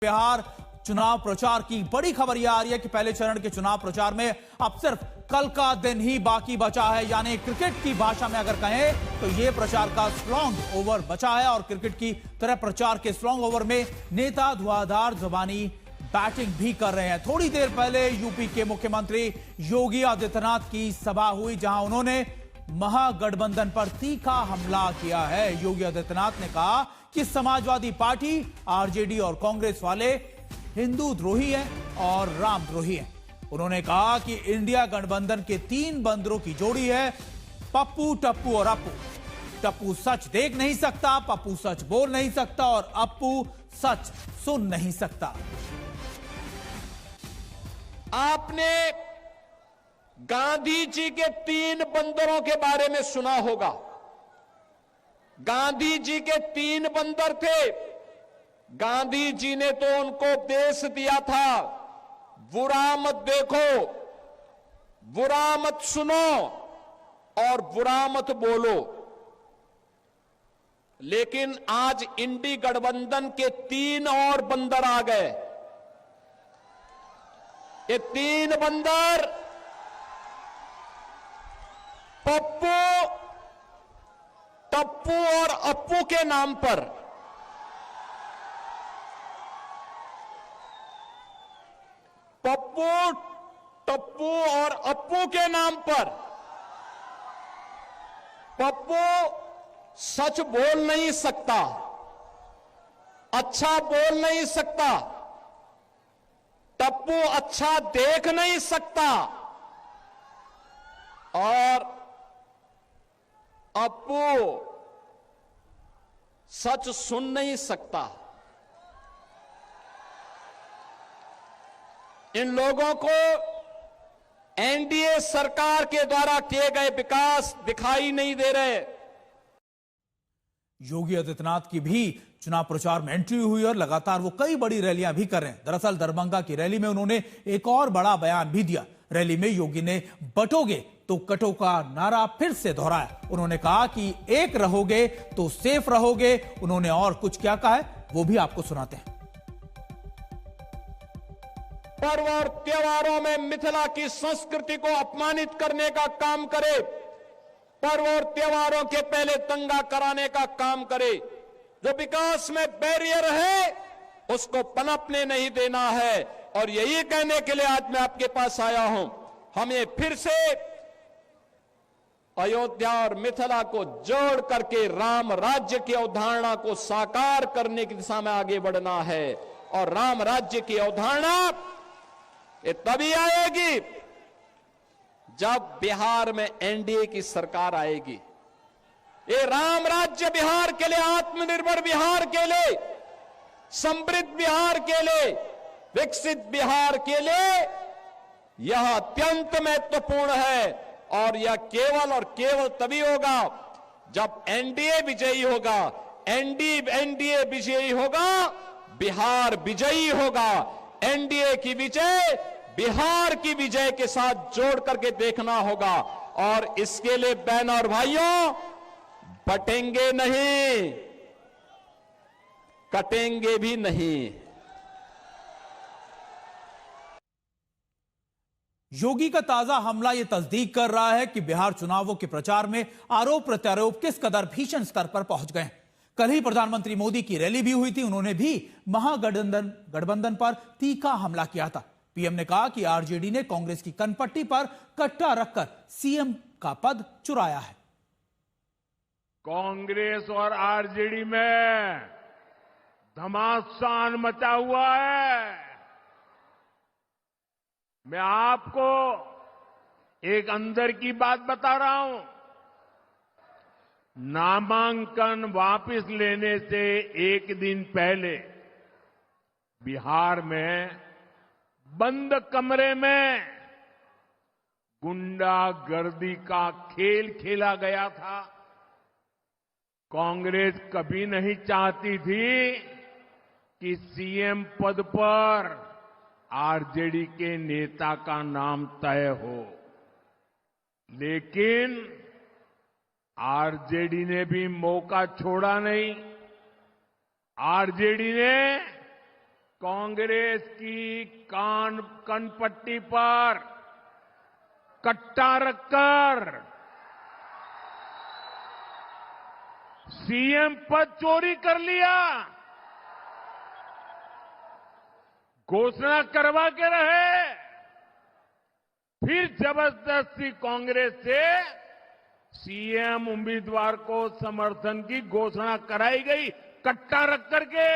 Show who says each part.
Speaker 1: बिहार चुनाव प्रचार की बड़ी खबर यह आ रही है कि पहले चरण के चुनाव प्रचार में अब सिर्फ कल का दिन ही बाकी बचा है। यानी क्रिकेट की भाषा में अगर कहें तो यह प्रचार का स्ट्रॉन्ग ओवर बचा है और क्रिकेट की तरह प्रचार के स्ट्रॉन्ग ओवर में नेता धुआंधार जुबानी बैटिंग भी कर रहे हैं। थोड़ी देर पहले यूपी के मुख्यमंत्री योगी आदित्यनाथ की सभा हुई, जहां उन्होंने महागठबंधन पर तीखा हमला किया है। योगी आदित्यनाथ ने कहा कि समाजवादी पार्टी, आरजेडी और कांग्रेस वाले हिंदू द्रोही हैं और रामद्रोही हैं। उन्होंने कहा कि इंडिया गठबंधन के 3 बंदरों की जोड़ी है, पप्पू, टप्पू और अप्पू। टप्पू सच देख नहीं सकता, पप्पू सच बोल नहीं सकता और अप्पू सच सुन नहीं सकता।
Speaker 2: आपने गांधी जी के 3 बंदरों के बारे में सुना होगा। गांधी जी के 3 बंदर थे। गांधी जी ने तो उनको उपदेश दिया था, बुरा मत देखो, बुरा मत सुनो और बुरा मत बोलो। लेकिन आज इंडी गठबंधन के 3 और बंदर आ गए। ये 3 बंदर पप्पू, टप्पू और अप्पू के नाम पर पप्पू, टप्पू और अप्पू के नाम पर पप्पू सच बोल नहीं सकता, अच्छा बोल नहीं सकता, टप्पू अच्छा देख नहीं सकता और अप्पू सच सुन नहीं सकता। इन लोगों को एनडीए सरकार के द्वारा किए गए विकास दिखाई नहीं दे रहे।
Speaker 1: योगी आदित्यनाथ की भी चुनाव प्रचार में एंट्री हुई और लगातार वो कई बड़ी रैलियां भी कर रहे हैं। दरअसल दरभंगा की रैली में उन्होंने एक और बड़ा बयान भी दिया। रैली में योगी ने बटोगे तो कटो का नारा फिर से दोहराया। उन्होंने कहा कि एक रहोगे तो सेफ रहोगे। उन्होंने और कुछ क्या कहा है वो भी आपको सुनाते हैं।
Speaker 2: पर्व और त्योहारों में मिथिला की संस्कृति को अपमानित करने का काम करे, पर्व और त्योहारों के पहले दंगा कराने का काम करे। जो विकास में बैरियर है उसको पनपने नहीं देना है। और यही कहने के लिए आज मैं आपके पास आया हूं। हमें फिर से अयोध्या और मिथिला को जोड़ करके राम राज्य की अवधारणा को साकार करने की दिशा में आगे बढ़ना है। और राम राज्य की अवधारणा ये तभी आएगी जब बिहार में एनडीए की सरकार आएगी। ये राम राज्य बिहार के लिए, आत्मनिर्भर बिहार के लिए, समृद्ध बिहार के लिए, विकसित बिहार के लिए यह अत्यंत महत्वपूर्ण है। और यह केवल और केवल तभी होगा जब एनडीए विजयी होगा। एनडीए विजयी होगा, बिहार विजयी होगा। एनडीए की विजय बिहार की विजय के साथ जोड़ करके देखना होगा। और इसके लिए बहन और भाइयों, बटेंगे नहीं, कटेंगे भी नहीं।
Speaker 1: योगी का ताजा हमला यह तस्दीक कर रहा है कि बिहार चुनावों के प्रचार में आरोप प्रत्यारोप किस कदर भीषण स्तर पर पहुंच गए। कल ही प्रधानमंत्री मोदी की रैली भी हुई थी। उन्होंने भी महागठबंधन पर तीखा हमला किया था। पीएम ने कहा कि आरजेडी ने कांग्रेस की कनपट्टी पर कट्टा रखकर सीएम का पद चुराया है।
Speaker 3: कांग्रेस और आरजेडी में घमासान मचा हुआ है। मैं आपको एक अंदर की बात बता रहा हूं। नामांकन वापस लेने से एक दिन पहले बिहार में बंद कमरे में गुंडागर्दी का खेल खेला गया था। कांग्रेस कभी नहीं चाहती थी कि सीएम पद पर आरजेडी के नेता का नाम तय हो, लेकिन आरजेडी ने भी मौका छोड़ा नहीं। आरजेडी ने कांग्रेस की कनपट्टी पर कट्टा रखकर सीएम पद चोरी कर लिया, घोषणा करवा के रहे, फिर जबरदस्ती कांग्रेस से सीएम उम्मीदवार को समर्थन की घोषणा कराई गई कट्टा रख करके।